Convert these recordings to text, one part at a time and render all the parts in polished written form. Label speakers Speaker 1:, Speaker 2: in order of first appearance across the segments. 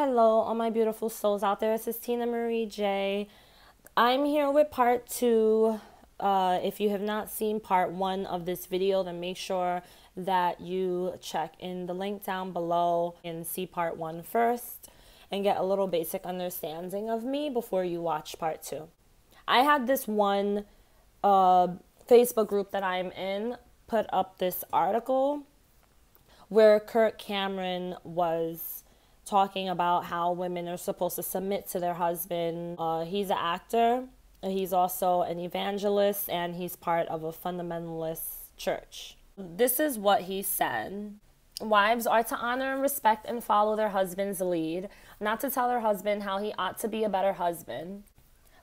Speaker 1: Hello, all my beautiful souls out there. This is Tina Marie J. I'm here with part 2. If you have not seen part 1 of this video, then make sure that you check in the link down below and see part 1 first and get a little basic understanding of me before you watch part 2. I had this one Facebook group that I'm in put up this article where Kirk Cameron was talking about how women are supposed to submit to their husband. He's an actor, he's also an evangelist, and he's part of a fundamentalist church. This is what he said. Wives are to honor and respect and follow their husband's lead, not to tell their husband how he ought to be a better husband.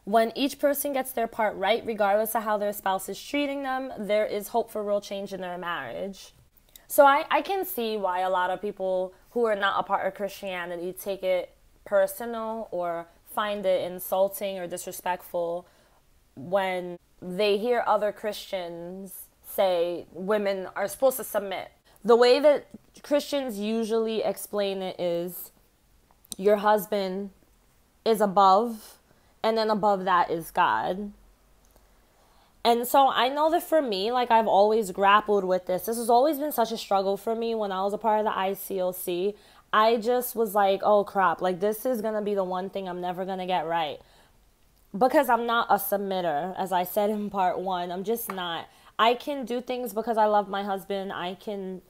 Speaker 1: When each person gets their part right, regardless of how their spouse is treating them, there is hope for real change in their marriage. So I can see why a lot of people who are not a part of Christianity take it personal or find it insulting or disrespectful when they hear other Christians say women are supposed to submit. The way that Christians usually explain it is your husband is above, and then above that is God. And so I know that for me, like, I've always grappled with this. This has always been such a struggle for me when I was a part of the ICOC. I just was like, oh crap, like this is going to be the one thing I'm never going to get right. Because I'm not a submitter, as I said in part 1. I'm just not. I can do things because I love my husband. I can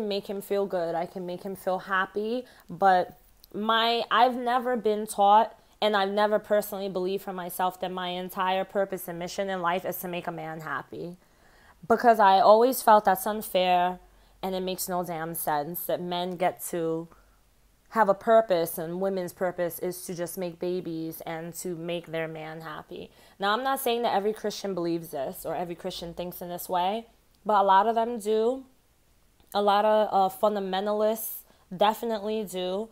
Speaker 1: make him feel good. I can make him feel happy. But I've never been taught, and I've never personally believed for myself, that my entire purpose and mission in life is to make a man happy. Because I always felt that's unfair, and it makes no damn sense that men get to have a purpose and women's purpose is to just make babies and to make their man happy. Now, I'm not saying that every Christian believes this or every Christian thinks in this way, but a lot of them do. A lot of fundamentalists definitely do.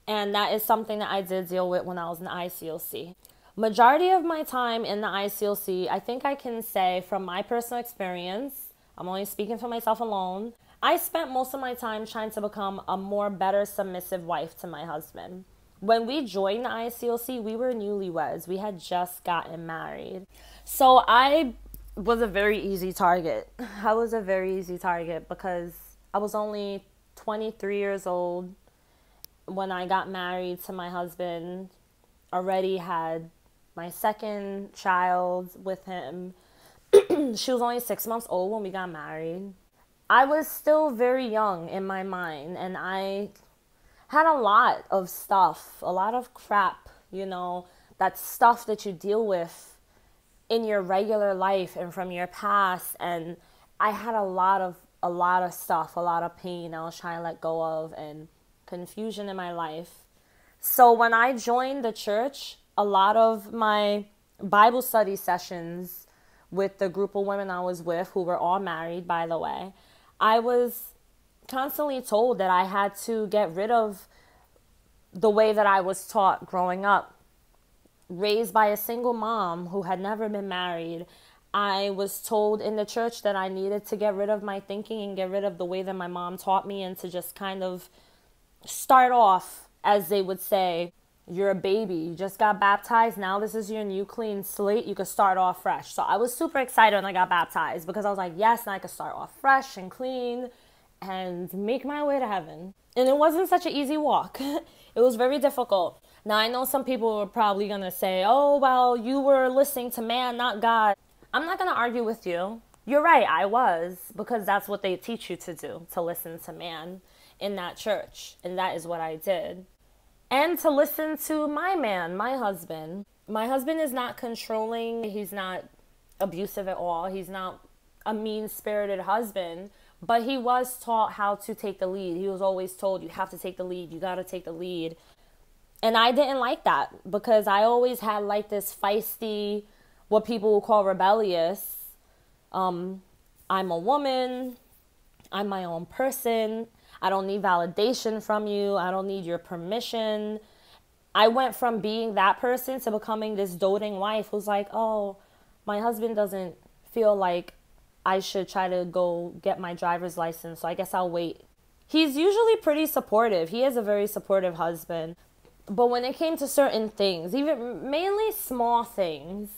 Speaker 1: And that is something that I did deal with when I was in the ICOC. Majority of my time in the ICOC, I think I can say from my personal experience, I'm only speaking for myself alone, I spent most of my time trying to become a more better submissive wife to my husband. When we joined the ICOC, we were newlyweds. We had just gotten married. So I was a very easy target. I was a very easy target because I was only 23 years old when I got married to my husband. Already had my second child with him. She was only 6 months old when we got married. I was still very young in my mind, and I had a lot of stuff, a lot of crap, that stuff that you deal with in your regular life and from your past. And I had a lot of stuff, a lot of pain I was trying to let go of, and confusion in my life. So when I joined the church, a lot of my Bible study sessions with the group of women I was with, who were all married, by the way, I was constantly told that I had to get rid of the way that I was taught growing up. Raised by a single mom who had never been married, I was told in the church that I needed to get rid of my thinking and get rid of the way that my mom taught me, and to just kind of start off, as they would say, you're a baby, you just got baptized, now this is your new clean slate, you could start off fresh. So I was super excited when I got baptized, because I was like, yes, now I could start off fresh and clean and make my way to heaven. And it wasn't such an easy walk. It was very difficult. Now, I know some people are probably going to say, oh, well, you were listening to man, not God. I'm not going to argue with you. You're right, I was, because that's what they teach you to do, to listen to man in that church. And that is what I did. And to listen to my man, my husband. My husband is not controlling. He's not abusive at all. He's not a mean-spirited husband. But he was taught how to take the lead. He was always told, you have to take the lead. You got to take the lead. And I didn't like that, because I always had like this feisty, what people will call rebellious. I'm a woman. I'm my own person. I don't need validation from you. I don't need your permission. I went from being that person to becoming this doting wife who's like, oh, my husband doesn't feel like I should try to go get my driver's license, so I guess I'll wait. He's usually pretty supportive. He is a very supportive husband. But when it came to certain things, even mainly small things,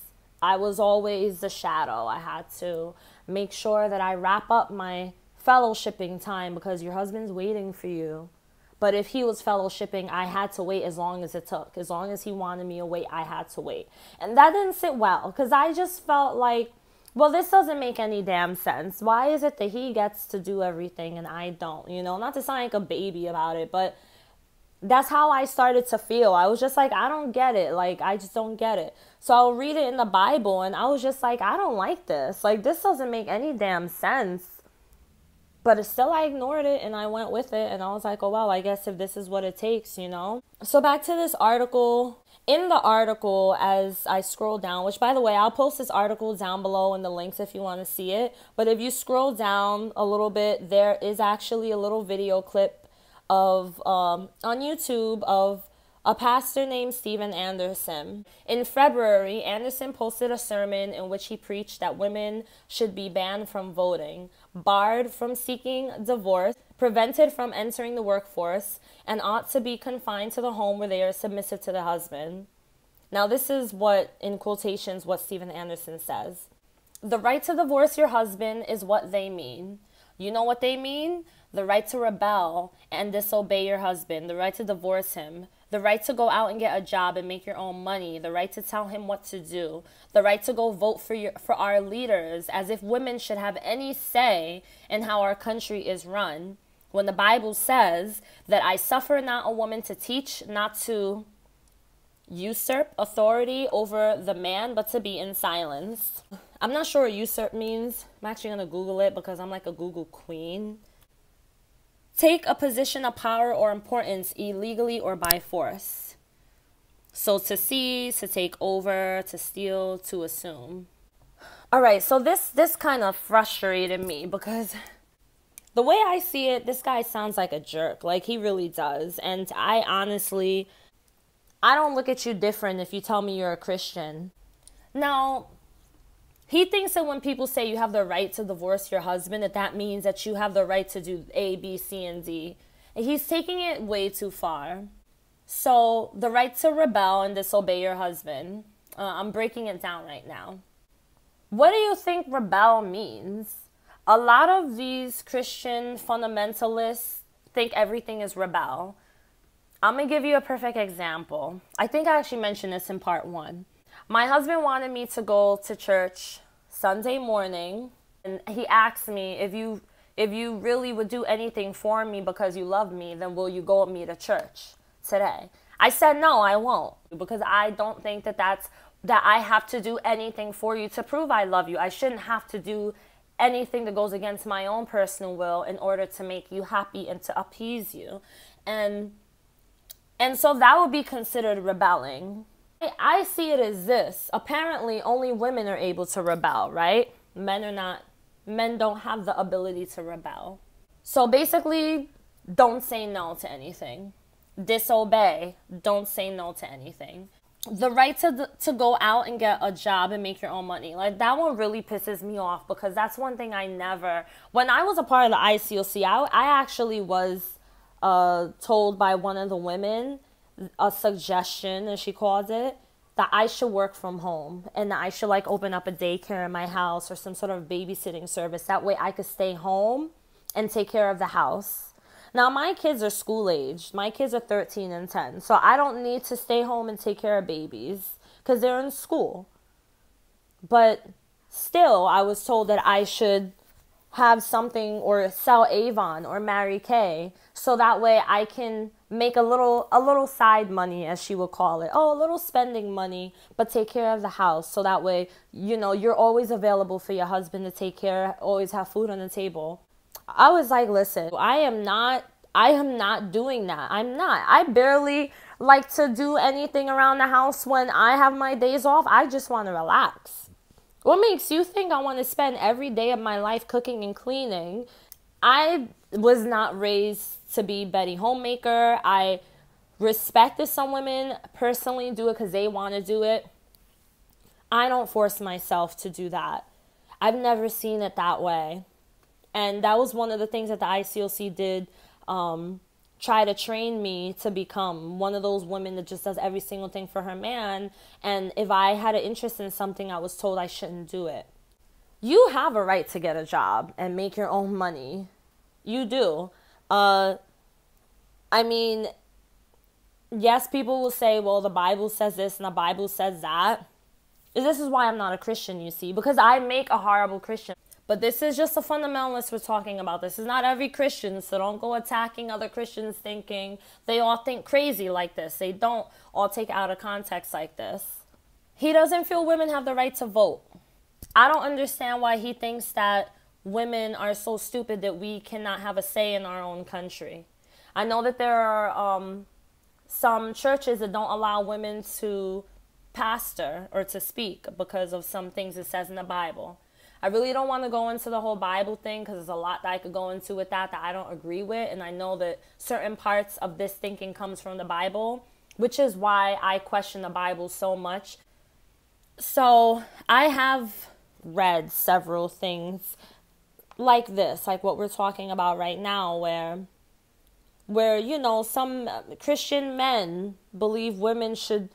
Speaker 1: I was always the shadow. I had to make sure that I wrap up my fellowshipping time because your husband's waiting for you. But if he was fellowshipping, I had to wait as long as it took. As long as he wanted me to wait, I had to wait. And that didn't sit well because I just felt like, well, this doesn't make any damn sense. Why is it that he gets to do everything and I don't? You know, not to sound like a baby about it, but that's how I started to feel. I was just like, I don't get it. Like, I just don't get it. So I'll read it in the Bible and I was just like, I don't like this. Like, this doesn't make any damn sense. But still, I ignored it and I went with it. And I was like, oh, well, I guess if this is what it takes, you know. So back to this article. In the article, as I scroll down, which, by the way, I'll post this article down below in the links if you want to see it. But if you scroll down a little bit, there is actually a little video clip of on YouTube of a pastor named Steven Anderson. In February, Anderson posted a sermon in which he preached that women should be banned from voting, barred from seeking divorce, prevented from entering the workforce, and ought to be confined to the home where they are submissive to the husband. Now, this is what, in quotations, what Steven Anderson says. The right to divorce your husband is what they mean. You know what they mean? The right to rebel and disobey your husband, the right to divorce him, the right to go out and get a job and make your own money, the right to tell him what to do, the right to go vote for our leaders, as if women should have any say in how our country is run. When the Bible says that I suffer not a woman to teach, not to usurp authority over the man, but to be in silence. I'm not sure what usurp means. I'm actually going to Google it because I'm like a Google queen. Take a position of power or importance illegally or by force. So to seize, to take over, to steal, to assume. All right, so this kind of frustrated me because the way I see it, this guy sounds like a jerk. Like, he really does. And I honestly, I don't look at you different if you tell me you're a Christian. Now, he thinks that when people say you have the right to divorce your husband, that means that you have the right to do A, B, C, and D. And he's taking it way too far. So the right to rebel and disobey your husband, I'm breaking it down right now. What do you think rebel means? A lot of these Christian fundamentalists think everything is rebel. I'm going to give you a perfect example. I think I actually mentioned this in part 1. My husband wanted me to go to church Sunday morning, and he asked me, if you really would do anything for me because you love me, then will you go with me to church today? I said, no, I won't, because I don't think that I have to do anything for you to prove I love you. I shouldn't have to do anything that goes against my own personal will in order to make you happy and to appease you. And so that would be considered rebelling. I see it as this. Apparently, only women are able to rebel, right? Men are not. Men don't have the ability to rebel. So basically, don't say no to anything. Disobey. Don't say no to anything. The right to go out and get a job and make your own money. Like, that one really pisses me off because that's one thing I never... When I was a part of the ICOC, I actually was told by one of the women, a suggestion, as she calls it, that I should work from home and that I should like open up a daycare in my house or some sort of babysitting service. That way I could stay home and take care of the house. Now, my kids are school aged. My kids are 13 and 10. So I don't need to stay home and take care of babies because they're in school. But still, I was told that I should have something or sell Avon or Mary Kay so that way I can make a little side money, as she would call it. Oh, a little spending money, but take care of the house. So that way, you know, you're always available for your husband to take care, always have food on the table. I was like, listen, I am not doing that. I'm not. I barely like to do anything around the house when I have my days off. I just want to relax. What makes you think I want to spend every day of my life cooking and cleaning? I was not raised to be Betty Homemaker. I respect that some women personally do it because they want to do it. I don't force myself to do that. I've never seen it that way. And that was one of the things that the ICOC did try to train me to become one of those women that just does every single thing for her man. And if I had an interest in something, I was told I shouldn't do it. You have a right to get a job and make your own money. You do. I mean, yes, people will say, well, the Bible says this and the Bible says that. This is why I'm not a Christian, you see, because I make a horrible Christian. But this is just a fundamentalist we're talking about. This is not every Christian, so don't go attacking other Christians thinking they all think crazy like this. They don't all take it out of context like this. He doesn't feel women have the right to vote. I don't understand why he thinks that women are so stupid that we cannot have a say in our own country. I know that there are some churches that don't allow women to pastor or to speak because of some things it says in the Bible. I really don't want to go into the whole Bible thing because there's a lot that I could go into with that I don't agree with. And I know that certain parts of this thinking comes from the Bible, which is why I question the Bible so much. So I have read several things like this, like what we're talking about right now, where you know, some Christian men believe women should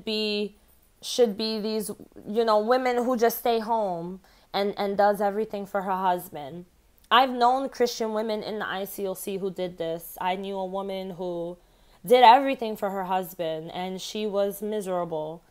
Speaker 1: be these, you know, women who just stay home and does everything for her husband. I've known Christian women in the ICOC who did this. I knew a woman who did everything for her husband, and she was miserable,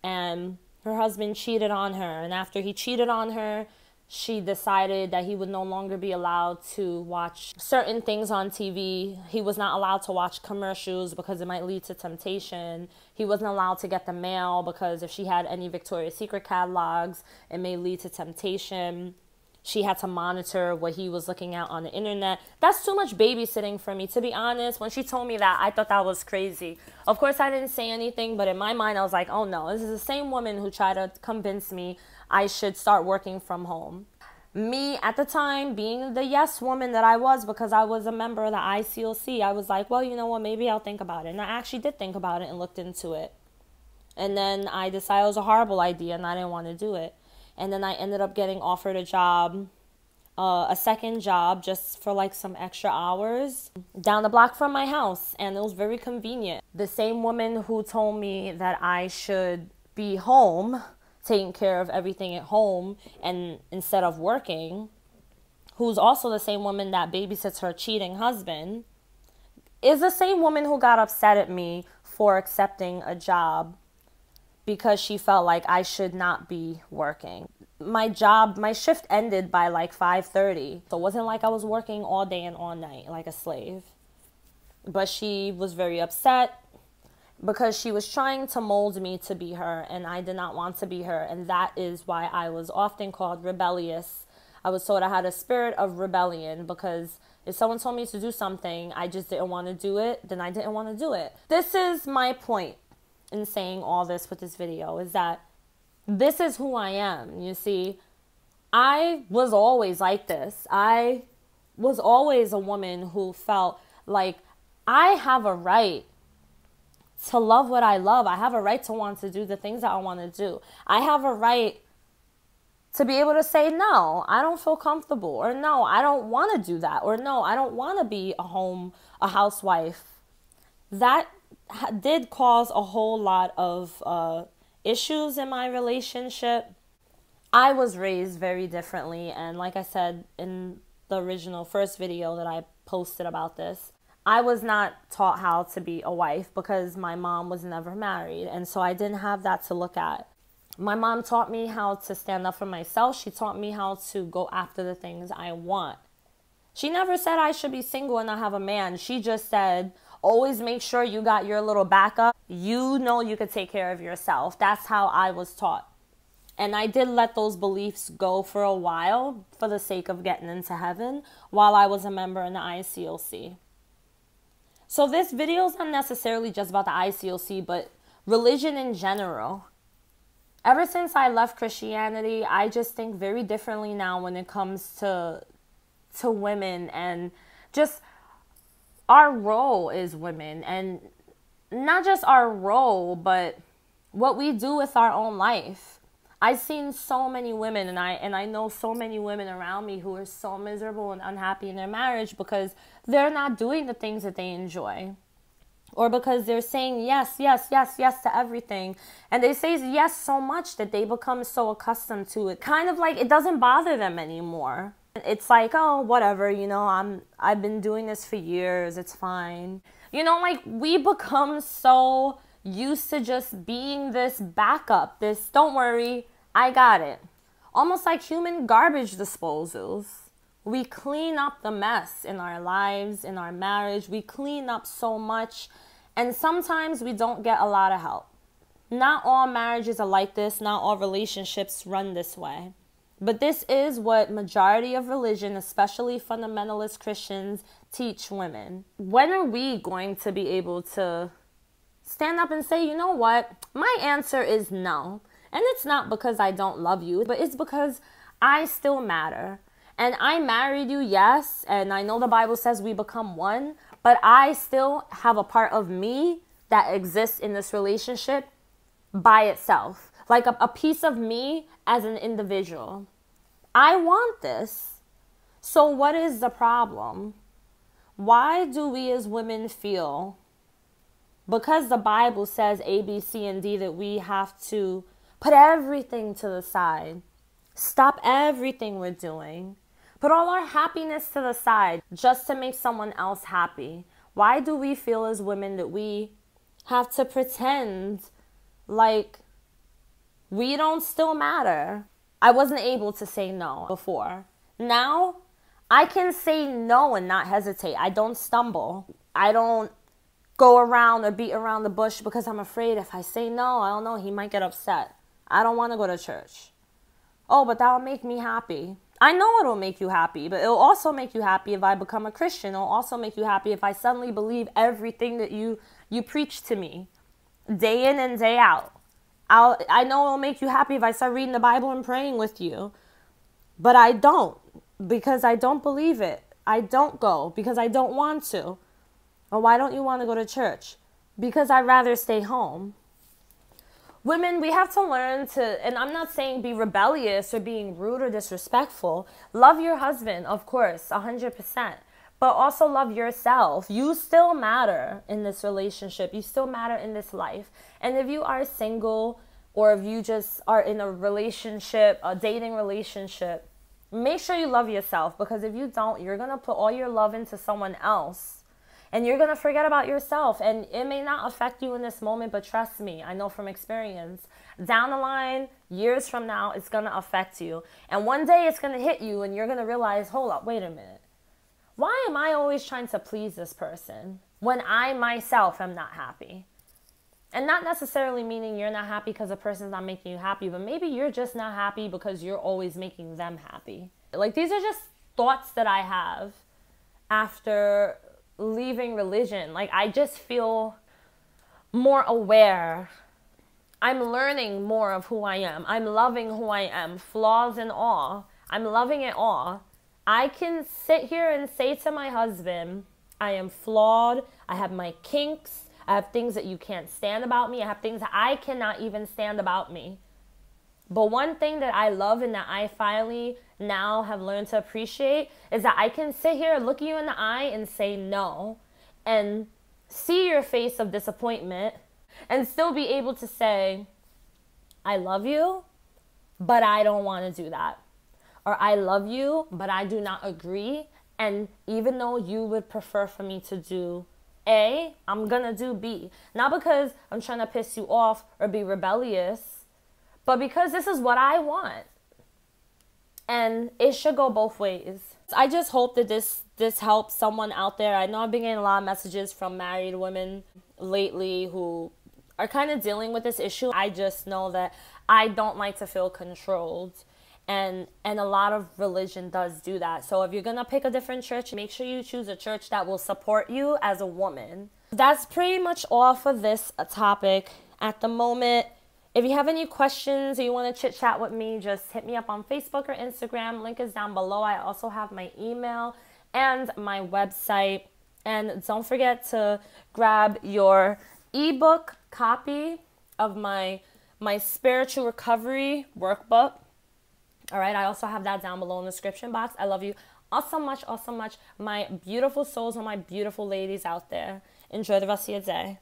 Speaker 1: and her husband cheated on her. And after he cheated on her, she decided that he would no longer be allowed to watch certain things on TV. He was not allowed to watch commercials because it might lead to temptation. He wasn't allowed to get the mail because if she had any Victoria's Secret catalogs, it may lead to temptation. She had to monitor what he was looking at on the internet. That's too much babysitting for me, to be honest. When she told me that, I thought that was crazy. Of course, I didn't say anything, but in my mind, I was like, oh no, this is the same woman who tried to convince me I should start working from home. Me, at the time, being the yes woman that I was because I was a member of the ICOC, I was like, well, you know what, maybe I'll think about it. And I actually did think about it and looked into it. And then I decided it was a horrible idea and I didn't want to do it. And then I ended up getting offered a job, a second job, just for like some extra hours down the block from my house. And it was very convenient. The same woman who told me that I should be home, taking care of everything at home and instead of working, who's also the same woman that babysits her cheating husband, is the same woman who got upset at me for accepting a job because she felt like I should not be working. My shift ended by like 5:30. So it wasn't like I was working all day and all night like a slave. But she was very upset because she was trying to mold me to be her, and I did not want to be her. And that is why I was often called rebellious. I was told I had a spirit of rebellion because if someone told me to do something, I just didn't want to do it, then I didn't want to do it. This is my point in saying all this with this video, is that this is who I am. You see, I was always like this. I was always a woman who felt like I have a right to love what I love. I have a right to want to do the things that I want to do. I have a right to be able to say, no, I don't feel comfortable, or no, I don't want to do that, or no, I don't want to be a housewife. That did cause a whole lot of issues in my relationship. I was raised very differently, and like I said in the original first video that I posted about this, I was not taught how to be a wife because my mom was never married, and so I didn't have that to look at. My mom taught me how to stand up for myself. She taught me how to go after the things I want. She never said I should be single and not have a man. She just said, always make sure you got your little backup. You know you could take care of yourself. That's how I was taught. And I did let those beliefs go for a while for the sake of getting into heaven while I was a member in the ICOC. So this video is not necessarily just about the ICOC, but religion in general. Ever since I left Christianity, I just think very differently now when it comes to women and just our role as women. And not just our role, but what we do with our own life. I've seen so many women, and I know so many women around me who are so miserable and unhappy in their marriage because they're not doing the things that they enjoy. Or because they're saying yes, yes, yes, yes to everything. And they say yes so much that they become so accustomed to it. Kind of like it doesn't bother them anymore. It's like, oh, whatever, I've been doing this for years. It's fine. Like we become so used to just being this backup, this don't worry, I got it. Almost like human garbage disposals. We clean up the mess in our lives, in our marriage. We clean up so much, and sometimes we don't get a lot of help. Not all marriages are like this. Not all relationships run this way. But this is what majority of religion, especially fundamentalist Christians, teach women. When are we going to be able to stand up and say, you know what? My answer is no. And it's not because I don't love you, but it's because I still matter. And I married you, yes, and I know the Bible says we become one, but I still have a part of me that exists in this relationship by itself. Like a piece of me as an individual. I want this. So what is the problem? Why do we as women feel, because the Bible says A, B, C, and D, that we have to put everything to the side, stop everything we're doing, put all our happiness to the side just to make someone else happy? Why do we feel as women that we have to pretend like we don't still matter? I wasn't able to say no before. Now, I can say no and not hesitate. I don't stumble. I don't go around or beat around the bush because I'm afraid if I say no, I don't know, he might get upset. I don't want to go to church. Oh, but that'll make me happy. I know it'll make you happy, but it'll also make you happy if I become a Christian. It'll also make you happy if I suddenly believe everything that you preach to me day in and day out. I know it'll make you happy if I start reading the Bible and praying with you, but I don't, because I don't believe it. I don't go because I don't want to. Or why don't you want to go to church? Because I'd rather stay home. Women, we have to learn to, and I'm not saying be rebellious or being rude or disrespectful. Love your husband, of course, 100%. But also love yourself. You still matter in this relationship. You still matter in this life. And if you are single, or if you just are in a relationship, a dating relationship, make sure you love yourself. Because if you don't, you're going to put all your love into someone else. And you're going to forget about yourself. And it may not affect you in this moment, but trust me, I know from experience, down the line, years from now, it's going to affect you. And one day it's going to hit you and you're going to realize, hold up, wait a minute. Why am I always trying to please this person when I myself am not happy? And not necessarily meaning you're not happy because the person's not making you happy, but maybe you're just not happy because you're always making them happy. Like, these are just thoughts that I have after leaving religion. Like, I just feel more aware. I'm learning more of who I am. I'm loving who I am, flaws and all. I'm loving it all. I can sit here and say to my husband, I am flawed. I have my kinks. I have things that you can't stand about me. I have things that I cannot even stand about me. But one thing that I love and that I finally now have learned to appreciate is that I can sit here, look you in the eye and say no, and see your face of disappointment and still be able to say, I love you, but I don't want to do that. Or I love you, but I do not agree. And even though you would prefer for me to do A, I'm going to do B. Not because I'm trying to piss you off or be rebellious, but because this is what I want. And it should go both ways. I just hope that this helps someone out there. I know I've been getting a lot of messages from married women lately who are kind of dealing with this issue. I just know that I don't like to feel controlled. And a lot of religion does do that. So if you're going to pick a different church, make sure you choose a church that will support you as a woman. That's pretty much all for this topic at the moment. If you have any questions or you want to chit chat with me, just hit me up on Facebook or Instagram. Link is down below. I also have my email and my website. And don't forget to grab your ebook copy of my my spiritual recovery workbook. All right, I also have that down below in the description box. I love you awesome much, my beautiful souls and my beautiful ladies out there. Enjoy the rest of your day.